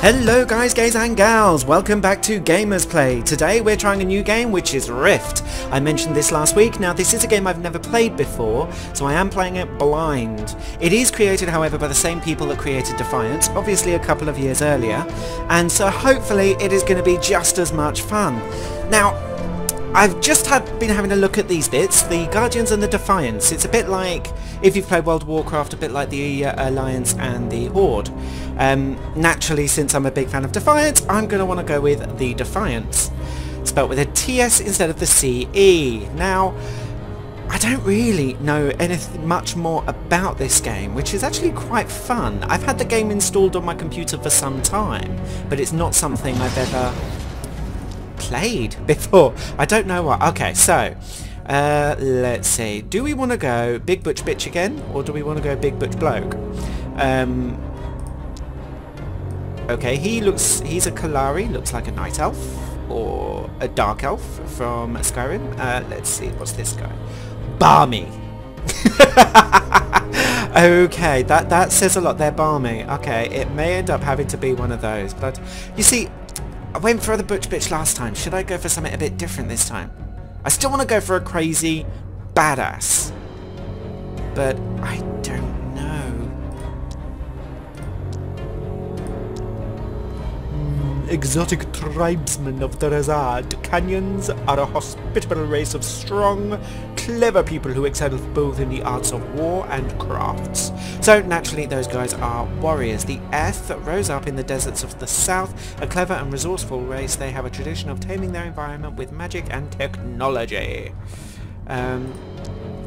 Hello guys, gays and gals, welcome back to Gamers Play. Today we're trying a new game which is Rift. I mentioned this last week. Now this is a game I've never played before, so I am playing it blind. It is created however by the same people that created Defiance, obviously a couple of years earlier, and so hopefully it is going to be just as much fun. Now I've just been having a look at these bits, the Guardians and the Defiance. It's a bit like, if you've played World of Warcraft, a bit like the Alliance and the Horde. Naturally, since I'm a big fan of Defiance, I'm going to want to go with the Defiance. Spelt with a TS instead of the CE. Now, I don't really know anything much more about this game, which is actually quite fun. I've had the game installed on my computer for some time, but it's not something I've ever played before. I don't know what. Okay, so let's see. Do we want to go Big Butch Bitch again, or do we want to go Big Butch Bloke? Okay, he's a Kalari, looks like a night elf or a dark elf from Skyrim. Let's see, what's this guy? Barmy. Okay, that says a lot. They're balmy. Okay, it may end up having to be one of those, but you see, I went for the Butch Bitch last time. Should I go for something a bit different this time? I still want to go for a crazy badass, but I don't know. Exotic tribesmen of the Razad Canyons are a hospitable race of strong, clever people who excel both in the arts of war and crafts. So naturally those guys are warriors. The Eth rose up in the deserts of the south, a clever and resourceful race. They have a tradition of taming their environment with magic and technology. I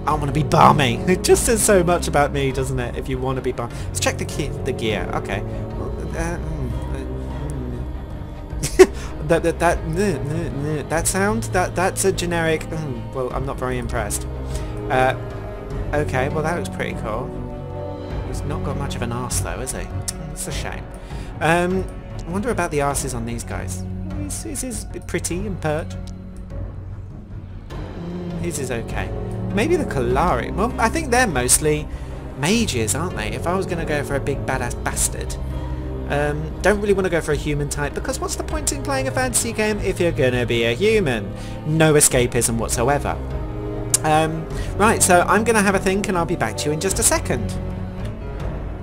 want to be balmy. It just says so much about me, doesn't it, if you want to be balmy. Let's check the gear. Okay. That sound? That's a generic... well, I'm not very impressed. Okay, well that looks pretty cool. He's not got much of an arse though, is he? It's a shame. I wonder about the arses on these guys. His is pretty and pert. His is okay. Maybe the Kalari. Well, I think they're mostly mages, aren't they? If I was going to go for a big badass bastard. Don't really want to go for a human type, because what's the point in playing a fantasy game if you're going to be a human? No escapism whatsoever. Right, so I'm going to have a think and I'll be back to you in just a second.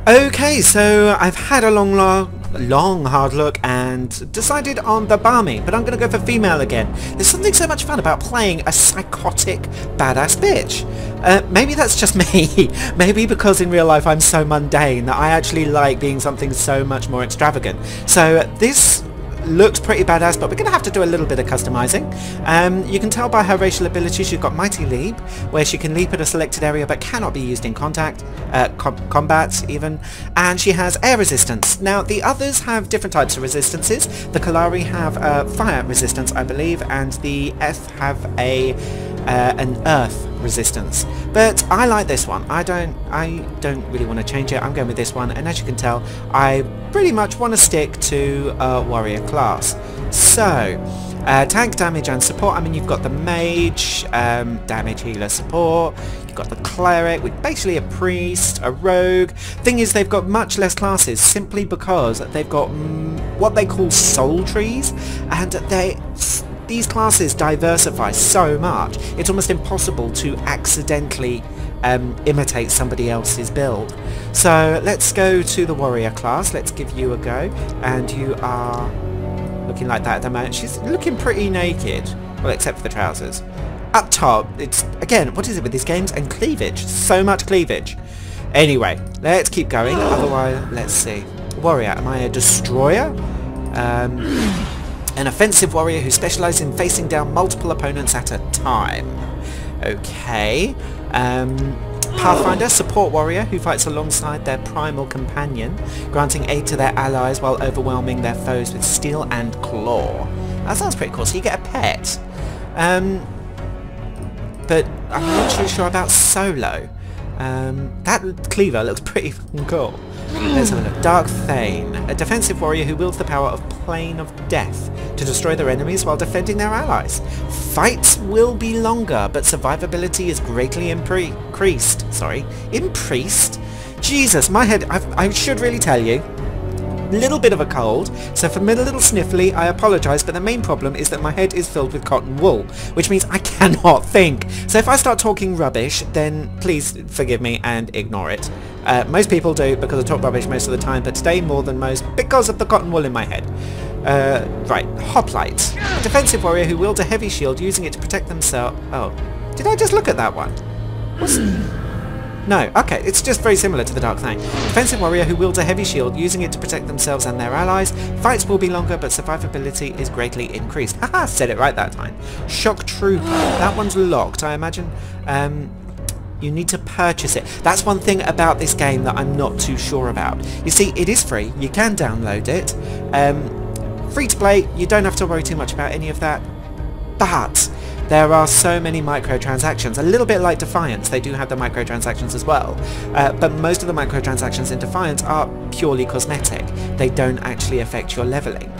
Okay, so I've had a long hard look and decided on the Barmy, but I'm going to go for female again. There's something so much fun about playing a psychotic badass bitch. Maybe that's just me. Maybe because in real life I'm so mundane that I actually like being something so much more extravagant. So this looks pretty badass, but we're going to have to do a little bit of customizing. You can tell by her racial abilities she's got Mighty Leap, where she can leap at a selected area but cannot be used in combat even, and she has air resistance. Now the others have different types of resistances. The Kalari have fire resistance, I believe, and the Eth have an earth resistance, but I like this one. I don't really want to change it. I'm going with this one, and as you can tell I pretty much want to stick to warrior class. So tank, damage and support. I mean, you've got the mage, damage, healer, support. You've got the cleric with basically a priest, a rogue. Thing is, they've got much less classes simply because they've got what they call soul trees, and these classes diversify so much, it's almost impossible to accidentally imitate somebody else's build. So let's go to the warrior class. Let's give you a go. And you are looking like that at the moment. She's looking pretty naked. Well, except for the trousers. Up top, it's, again, what is it with these games? And cleavage. So much cleavage. Anyway, let's keep going. Otherwise, let's see. Warrior, am I a destroyer? An offensive warrior who specialises in facing down multiple opponents at a time. Okay. Pathfinder, support warrior who fights alongside their primal companion, granting aid to their allies while overwhelming their foes with steel and claw. That sounds pretty cool. So you get a pet. But I'm not too sure about solo. That cleaver looks pretty cool. Let's have a look. Dark Thane, a defensive warrior who wields the power of Plane of Death to destroy their enemies while defending their allies. Fights will be longer, but survivability is greatly increased. Sorry, increased? Jesus, my head, I should really tell you, little bit of a cold, so if I'm a little sniffly, I apologise, but the main problem is that my head is filled with cotton wool, which means I cannot think. So if I start talking rubbish, then please forgive me and ignore it. Most people do, because I talk rubbish most of the time, but today more than most because of the cotton wool in my head. Right, Hoplite. A defensive warrior who wields a heavy shield, using it to protect themselves. Oh, did I just look at that one? No, okay, it's just very similar to the Dark Thing. Defensive warrior who wields a heavy shield, using it to protect themselves and their allies. Fights will be longer, but survivability is greatly increased. Haha, said it right that time. Shock Trooper. That one's locked, I imagine. You need to purchase it. That's one thing about this game that I'm not too sure about. You see, it is free. You can download it. Free to play. You don't have to worry too much about any of that. But there are so many microtransactions. A little bit like Defiance, they do have the microtransactions as well. But most of the microtransactions in Defiance are purely cosmetic. They don't actually affect your leveling.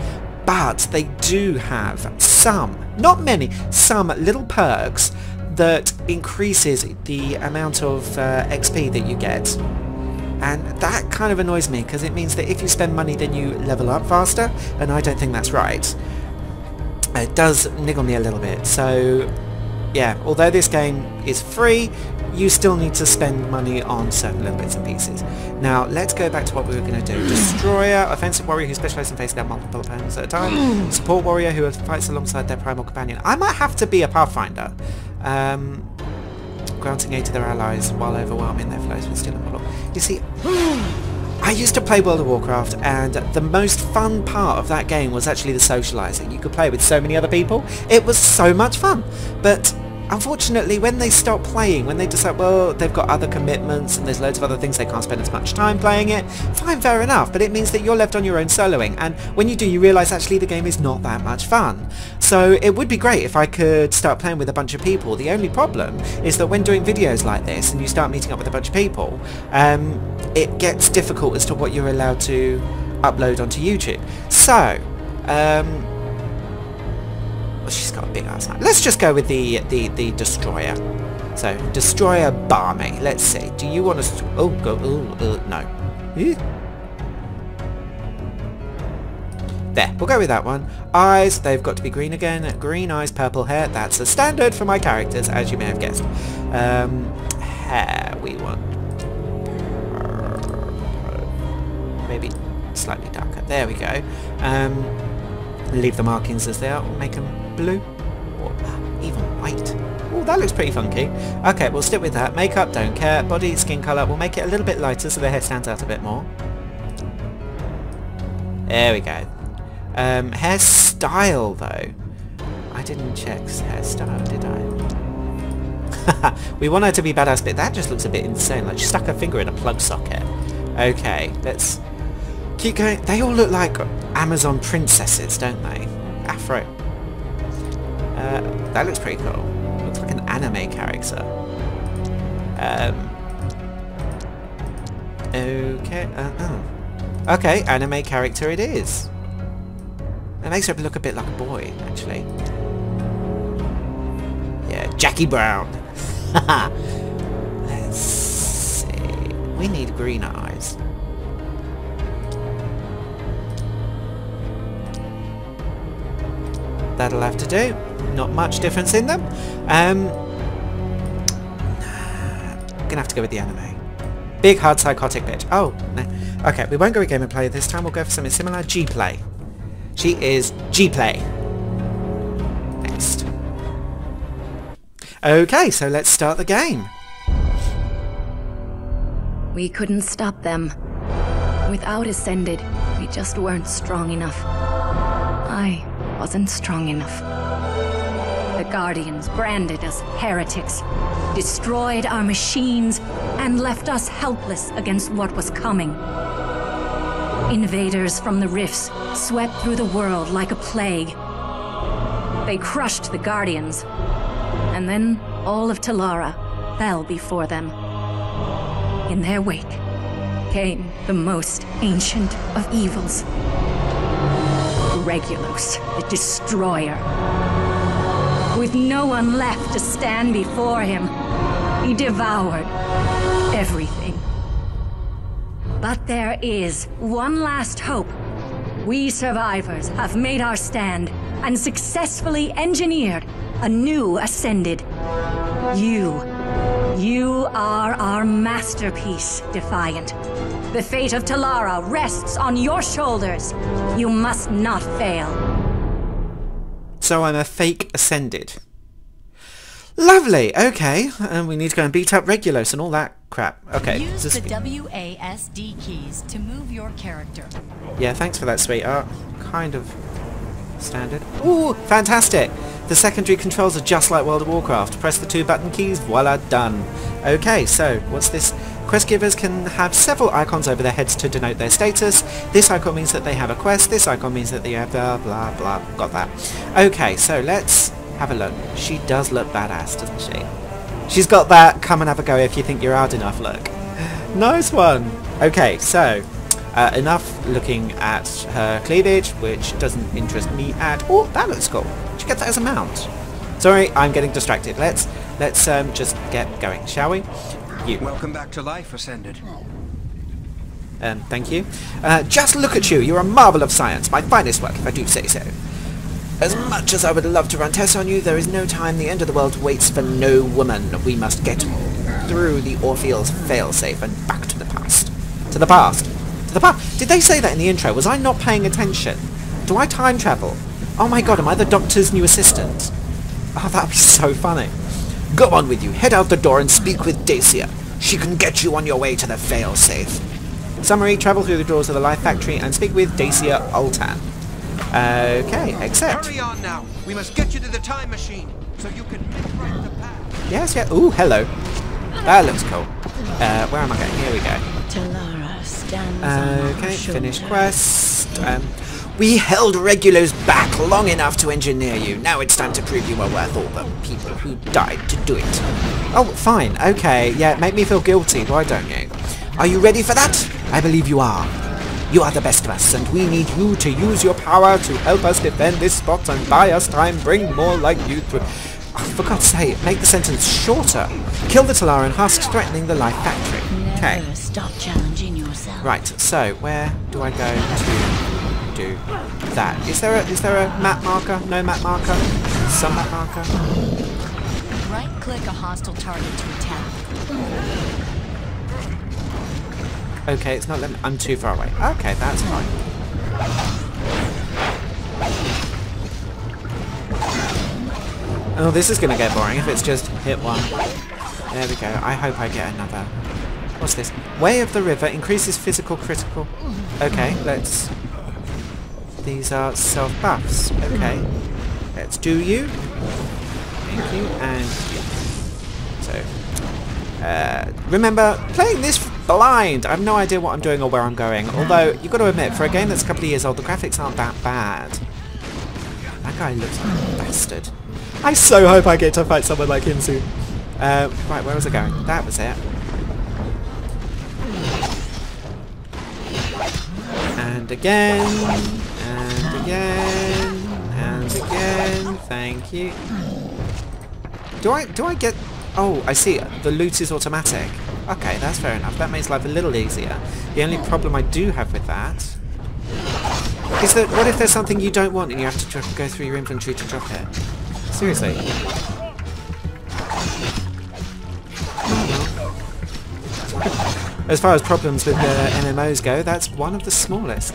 But they do have some, not many, some little perks that increases the amount of XP that you get. And that kind of annoys me, because it means that if you spend money then you level up faster, and I don't think that's right. It does niggle me a little bit. So yeah, although this game is free, you still need to spend money on certain little bits and pieces. Now let's go back to what we were going to do. Destroyer, offensive warrior who specialises in facing down multiple opponents at a time. Support warrior who fights alongside their primal companion. I might have to be a Pathfinder. Granting aid to their allies while overwhelming their foes with steel and metal. You see, I used to play World of Warcraft, and the most fun part of that game was actually the socialising. You could play with so many other people. It was so much fun. But unfortunately, when they stop playing, when they decide, well, they've got other commitments and there's loads of other things, they can't spend as much time playing it, fine, fair enough, but it means that you're left on your own soloing, and when you do, you realise actually the game is not that much fun. So it would be great if I could start playing with a bunch of people. The only problem is that when doing videos like this and you start meeting up with a bunch of people, it gets difficult as to what you're allowed to upload onto YouTube. So, she's got a big ass knife. Let's just go with the destroyer. So destroyer Barmy. Let's see. Do you want to? Oh, go. No. There. We'll go with that one. Eyes. They've got to be green again. Green eyes, purple hair. That's a standard for my characters, as you may have guessed. Hair. We want maybe slightly darker. There we go. Leave the markings as they are. We'll make them blue or even white. Oh, that looks pretty funky. Okay, we'll stick with that. Makeup, don't care. Body, skin colour, we'll make it a little bit lighter so the hair stands out a bit more. There we go. Hairstyle though. I didn't check hairstyle, did I? We want her to be badass, but that just looks a bit insane. Like she stuck her finger in a plug socket. Okay, let's keep going. They all look like Amazon princesses, don't they? Afro. That looks pretty cool. Looks like an anime character. Okay. Okay, anime character it is. It makes her look a bit like a boy, actually. Yeah, Jackie Brown. Let's see. We need green eyes. That'll have to do. Not much difference in them. Gonna have to go with the anime. Big, hard, psychotic bitch. Oh, no. Okay, we won't go with Game and Play this time. We'll go for something similar. G-Play. She is G-Play. Next. Okay, so let's start the game. We couldn't stop them. Without Ascended, we just weren't strong enough. I wasn't strong enough. The Guardians branded us heretics, destroyed our machines, and left us helpless against what was coming. Invaders from the rifts swept through the world like a plague. They crushed the Guardians, and then all of Talara fell before them. In their wake came the most ancient of evils. Regulus, the Destroyer. With no one left to stand before him, he devoured everything. But there is one last hope. We survivors have made our stand and successfully engineered a new Ascended. You are our masterpiece, Defiant. The fate of Talara rests on your shoulders. You must not fail. So I'm a fake Ascended. Lovely, okay. And we need to go and beat up Regulus and all that crap. Okay. Use the WASD keys to move your character. Yeah, thanks for that, sweetheart. Kind of standard. Ooh, fantastic! The secondary controls are just like World of Warcraft. Press the 2 button keys, voila, done. Okay, so what's this? Quest givers can have several icons over their heads to denote their status. This icon means that they have a quest. This icon means that they have blah blah blah. Got that. Okay, so let's have a look. She does look badass, doesn't she? She's got that come and have a go if you think you're hard enough look. Nice one! Okay, so enough looking at her cleavage, which doesn't interest me at all. Oh, that looks cool. Did you get that as a mount? Sorry, I'm getting distracted. Let's just get going, shall we? You. Welcome back to life, Ascended. Thank you. Just look at you. You're a marvel of science. My finest work, if I do say so. As much as I would love to run tests on you, there is no time. The end of the world waits for no woman. We must get through the Orpheol's failsafe and back to the past. To the past. To the past. Did they say that in the intro? Was I not paying attention? Do I time travel? Oh my god, am I the Doctor's new assistant? Oh, that would be so funny. Go on with you. Head out the door and speak with Dacia. She can get you on your way to the failsafe. Summary, travel through the doors of the Life Factory and speak with Dacia Ultan. Okay, accept. Hurry on now. We must get you to the time machine so you can make right the path. Yes, yeah. Ooh, hello. That looks cool. Where am I going? Here we go. Talara stands Okay, finish quest. We held Regulus back long enough to engineer you. Now it's time to prove you are worth all the people who died to do it. Oh, fine. Okay, yeah, make me feel guilty, why don't you? Are you ready for that? I believe you are. You are the best of us, and we need you to use your power to help us defend this spot and buy us time, bring more like you through. Oh, for God's sake, make the sentence shorter. Kill the Talaran husks threatening the Life Factory. Okay. Never stop challenging yourself. Right, so where do I go to do that? Is there a map marker? No map marker? Some map marker? Right-click a hostile target to attack. Okay, it's not letting me. I'm too far away. Okay, that's fine. Oh, this is going to get boring if it's just hit one. There we go. I hope I get another. What's this? Way of the River increases physical critical. Okay, let's... These are self-buffs. Okay. Let's do you. Thank you. And you. So... remember, playing this blind. I have no idea what I'm doing or where I'm going. Although, you've got to admit, for a game that's a couple of years old, the graphics aren't that bad. That guy looks like a bastard. I so hope I get to fight someone like him soon. Right, where was I going? That was it. And again. And again. And again. Thank you. Do I get... Oh, I see. The loot is automatic. Okay, that's fair enough. That makes life a little easier. The only problem I do have with that is that what if there's something you don't want and you have to go through your inventory to drop it? Seriously. As far as problems with MMOs go, that's one of the smallest.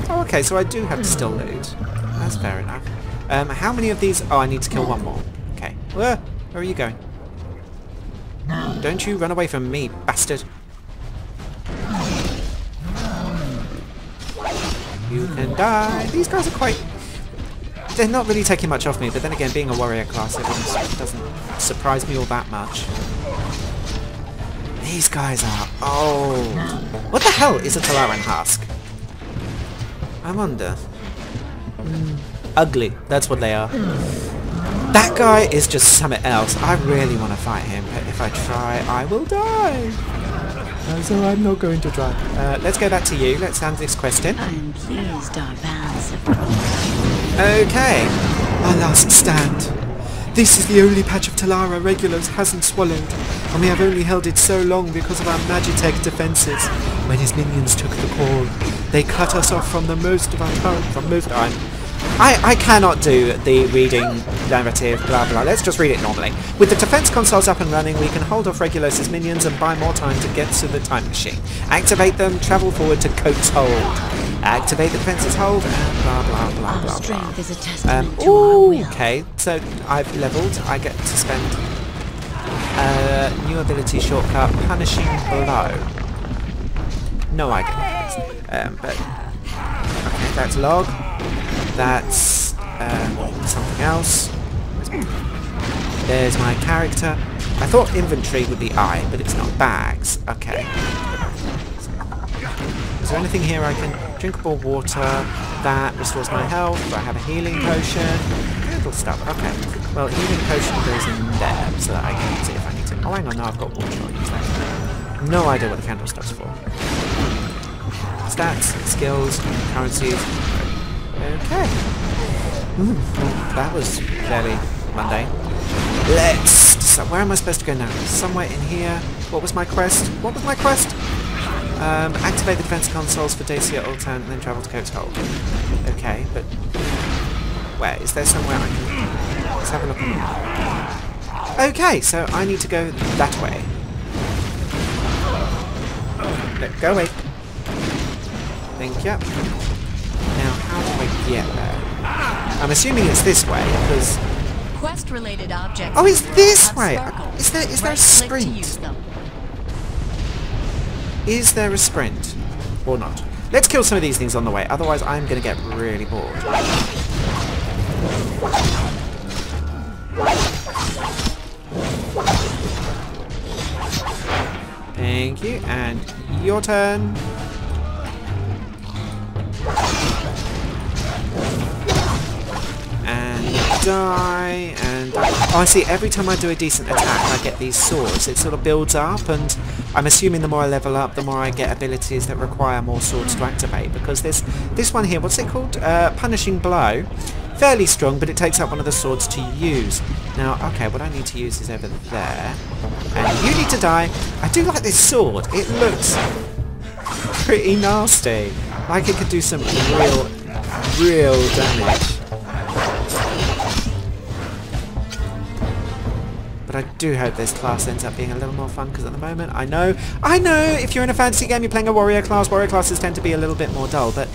Oh, okay, so I do have to still loot. That's fair enough. How many of these... Oh, I need to kill one more. Okay. Where are you going? Don't you run away from me, bastard. You can die. These guys are quite... They're not really taking much off me, but then again, being a warrior class, it doesn't surprise me all that much. These guys are old. What the hell is a Talaran husk? I wonder. Ugly, that's what they are. That guy is just something else. I really want to fight him, but if I try, I will die. So I'm not going to try. Let's go back to you. Let's hand this quest in. I'm pleased our paths have crossed. Okay. Our last stand. This is the only patch of Talara Regulus hasn't swallowed, and we have only held it so long because of our Magitech defences. when his minions took the call, they cut us off from the most of our time. I cannot do the reading narrative, blah blah. Let's just read it normally. With the defense consoles up and running, we can hold off Regulus's minions and buy more time to get to the time machine. Activate them, travel forward to Coates Hold. Activate the defense's hold, and blah blah blah blah Strength is a blah. testament to our will. Okay, so I've leveled. I get to spend new ability shortcut, Punishing Blow. No idea. But okay, that's log. That's something else. There's my character. I thought inventory would be I, but it's not. Bags. Okay. Is there anything here I can... Drinkable water. That restores my health. I have a healing potion. Little stuff. Okay. Well, healing potion goes in there so that I can use it if I need to. Oh, hang on. No, I've got water. I'll use that. No idea what the candle stuff's for. Stats, skills, currencies. Okay. Well, that was fairly mundane. So where am I supposed to go now? Somewhere in here. What was my quest? What was my quest? Activate the defense consoles for Dacia Ultan and then travel to Coates Hold. Okay, but where? Is there somewhere I can... Let's have a look on the map. Okay, so I need to go that way. No, go away. Thank you. Now, how do I get there? I'm assuming it's this way, because... Quest-related objects. Oh, it's this have way! sparkles. Is there a Right-click to sprint? use them. Is there a sprint? Or not? Let's kill some of these things on the way, otherwise I'm going to get really bored. Thank you, and your turn. And die, and oh, I see, every time I do a decent attack I get these swords. It sort of builds up, and I'm assuming the more I level up, the more I get abilities that require more swords to activate, because this one here, what's it called? Punishing Blow. Fairly strong, but it takes up one of the swords to use. Now, okay, what I need to use is over there. And you need to die. I do like this sword. It looks pretty nasty. Like it could do some real damage. But I do hope this class ends up being a little more fun, because at the moment, I know, if you're in a fantasy game, you're playing a warrior classes tend to be a little bit more dull, but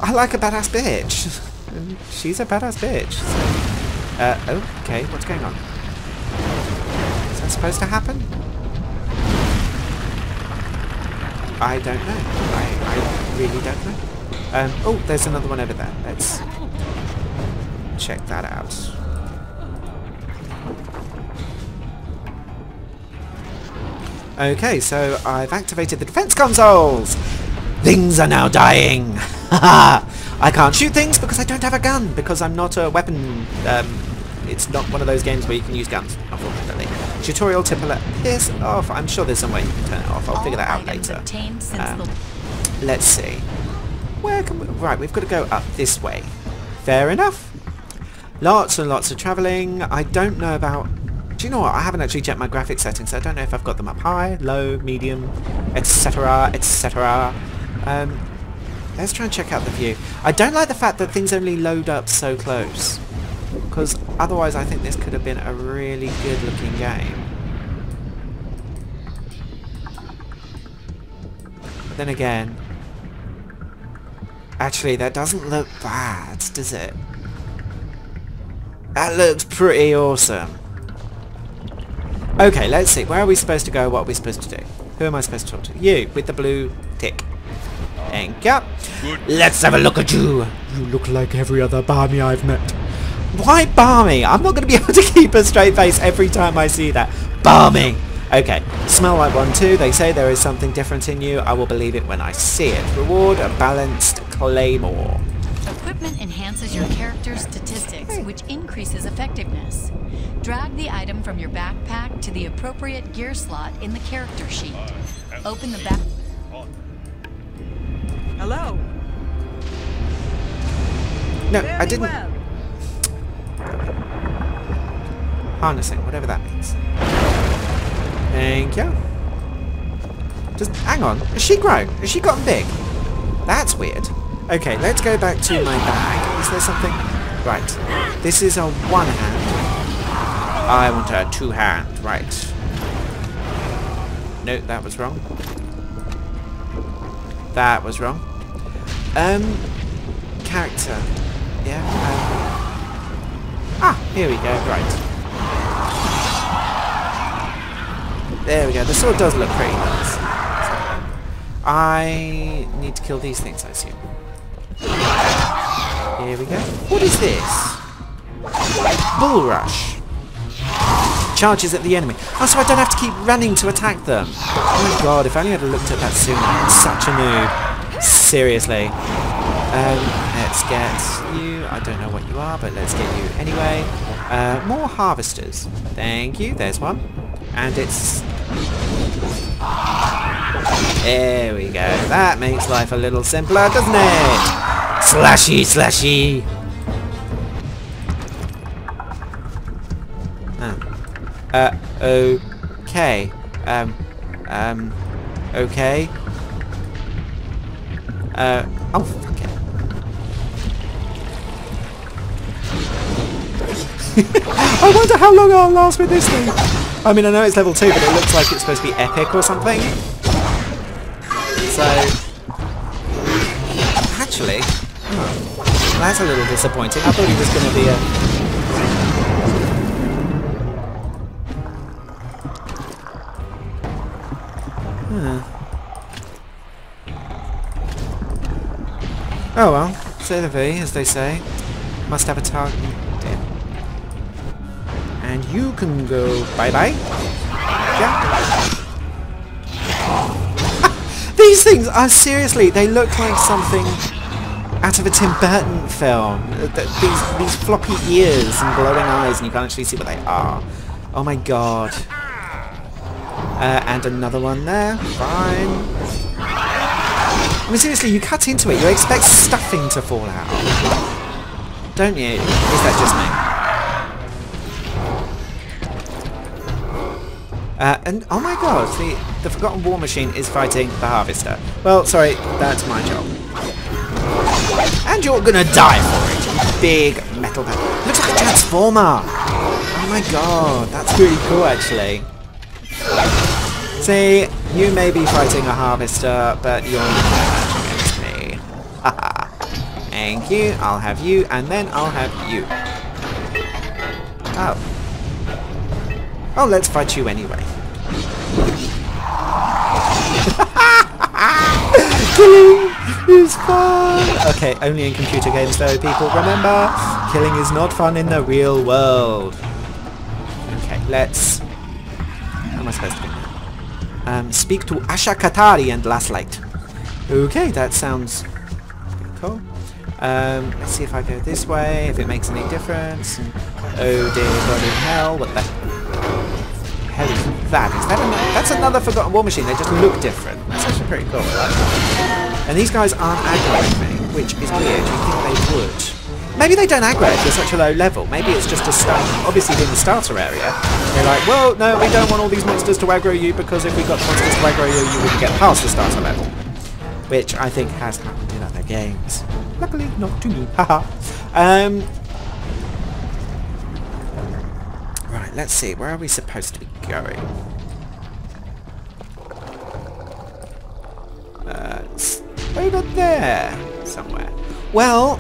I like a badass bitch. And she's a badass bitch. So, okay, what's going on? Is that supposed to happen? I don't know. I really don't know. Oh, there's another one over there. Let's check that out. Okay, so I've activated the defense consoles! Things are now dying! Haha! I can't shoot things because I don't have a gun, because I'm not a weapon... it's not one of those games where you can use guns, unfortunately. Tutorial tip alert. Piss off. I'm sure there's some way you can turn it off. I'll figure that out later. Let's see. Where can we... Right, we've got to go up this way. Fair enough. Lots and lots of travelling. I don't know about... Do you know what? I haven't actually checked my graphics settings, so I don't know if I've got them up high, low, medium, etc, etc. Let's try and check out the view. I don't like the fact that things only load up so close, because otherwise I think this could have been a really good looking game. But then again, actually that doesn't look bad, does it? That looks pretty awesome. Okay, let's see. Where are we supposed to go? What are we supposed to do? Who am I supposed to talk to? You, with the blue tick. Thank you. Let's have a look at you. You look like every other barmy I've met. Why barmy? I'm not going to be able to keep a straight face every time I see that. Barmy. Okay. Smell like one too. They say there is something different in you. I will believe it when I see it. Reward a balanced claymore. Equipment enhances your character's statistics, which increases effectiveness. Drag the item from your backpack to the appropriate gear slot in the character sheet. Open the back... Hello? No, Very I didn't... well. Harnessing, whatever that means. Thank you. Hang on. Has she grown? Has she gotten big? That's weird. Okay, let's go back to my bag. Is there something? Right. This is a one hand. I want a two hand. Right. No, that was wrong. That was wrong. Character. Yeah. Here we go. Right. There we go. The sword does look pretty nice. So, I need to kill these things, I assume. Here we go. What is this? Bull Rush. Charges at the enemy. Oh, so I don't have to keep running to attack them. Oh my god, if only I'd have looked at that sooner. I'm such a noob. Seriously. Let's get you. I don't know what you are, but let's get you anyway. More harvesters. Thank you. There's one. And it's... There we go. That makes life a little simpler, doesn't it? Slashy, slashy. Okay. Okay. Oh, fuck it. I wonder how long I'll last with this thing. I mean, I know it's level 2, but it looks like it's supposed to be epic or something. So... Actually... that's a little disappointing. I thought he was going to be a... Oh well, c'est la vie, as they say. Must have a target. Damn. And you can go bye-bye. Yeah. These things are seriously, they look like something out of a Tim Burton film. These floppy ears and glowing eyes, and you can't actually see what they are. Oh my god. And another one there. Fine. I mean, seriously, you cut into it, you expect stuffing to fall out. Don't you? Is that just me? And, oh my god, the Forgotten War Machine is fighting the Harvester. Well, sorry, that's my job. And you're gonna die for it, you big metal man. Looks like a transformer! Oh my god, that's really cool, actually. See, you may be fighting a Harvester, but you're not against me. Haha. Thank you, I'll have you, and then I'll have you. Oh. Oh, let's fight you anyway. Killing is fun! Okay, only in computer games though, people. Remember, killing is not fun in the real world. Okay, let's... How am I supposed to do? Speak to Asha Katari and Last Light. Okay, that sounds cool. Let's see if I go this way, if it makes any difference. Oh dear god in hell, what the hell is that? That's another Forgotten War Machine, they just look different. That's actually pretty cool. And these guys aren't aggroing me, which is weird, you'd think they would. Maybe they don't aggro if you're such a low level. Maybe it's just a start. Obviously in the starter area, they're like, well, no, we don't want all these monsters to aggro you because if we got the monsters to aggro you, you wouldn't get past the starter level. Which I think has happened in other games. Luckily, not to me. Haha. Right, let's see. Where are we supposed to be going? Over there somewhere. Well,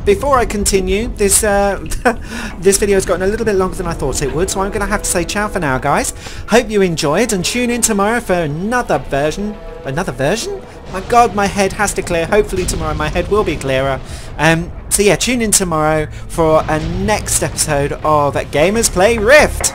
before I continue, this this video has gotten a little bit longer than I thought it would, so I'm going to have to say ciao for now, guys. Hope you enjoyed, and tune in tomorrow for another version. Another version? My god, my head has to clear. Hopefully tomorrow my head will be clearer. So yeah, tune in tomorrow for a next episode of Gamers Play Rift.